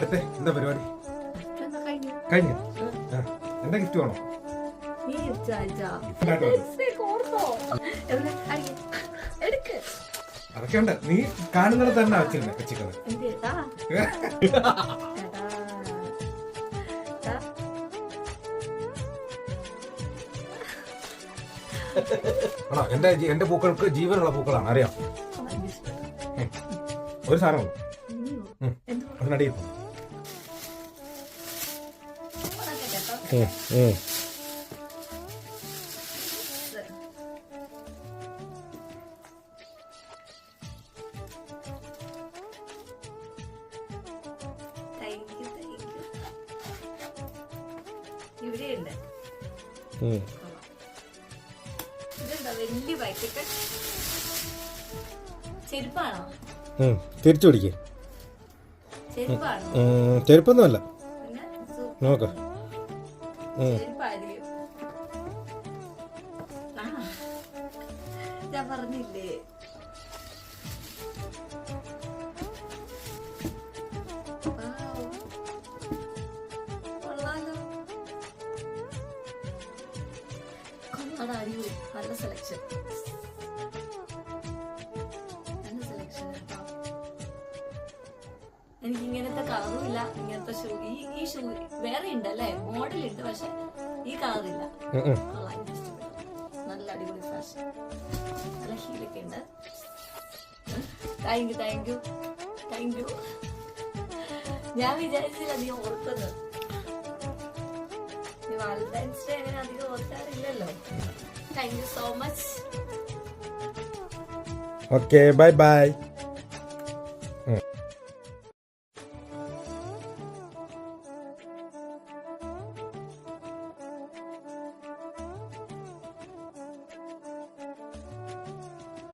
അടുത്ത എന്താ പരിപാടി? കഴിഞ്ഞു. എന്താ ഗിഫ്റ്റ് വേണോ? അതൊക്കെ ഉണ്ട്. നീ കാണുന്നത് തന്നെ വെച്ചിരുന്നേ വെച്ചിരിക്കുന്നത്. ആണോ? എന്റെ പൂക്കൾക്ക് ജീവനുള്ള പൂക്കളാണ്, അറിയാം. ഒരു സാധനം അതിനടിയിൽ ഇവിടെയുണ്ട്. ഇതെന്താ വലിയ പാക്കറ്റ്? ചെരുപ്പാണോ? തിരിച്ചു പിടിക്കേ. ചെരുപ്പൊന്നുമല്ല, നോക്ക. ഞാൻ പറഞ്ഞില്ലേ അടിപൊളി. നല്ല സെലക്ഷൻ. എനിക്ക് ഇങ്ങനത്തെ കളറും ഇല്ല, ഇങ്ങനത്തെ ഷൂ. ഈ ഷൂ വേറെ ഉണ്ട് അല്ലേ, മോഡൽ ഉണ്ട്, പക്ഷെ ഈ കളറില്ല. നല്ല അടിപൊളി ഫാഷൻ. നല്ല ഹീലൊക്കെ ഉണ്ട്. Thank you thank you thank you. ഞാൻ വിചാരിച്ചില്ല നീ ഓർക്കുന്നത്. വാലന്റൈൻസ് ഡേ അങ്ങനെ അധികം ഓർക്കാറില്ലല്ലോ. Thank you so much. Okay, bye by.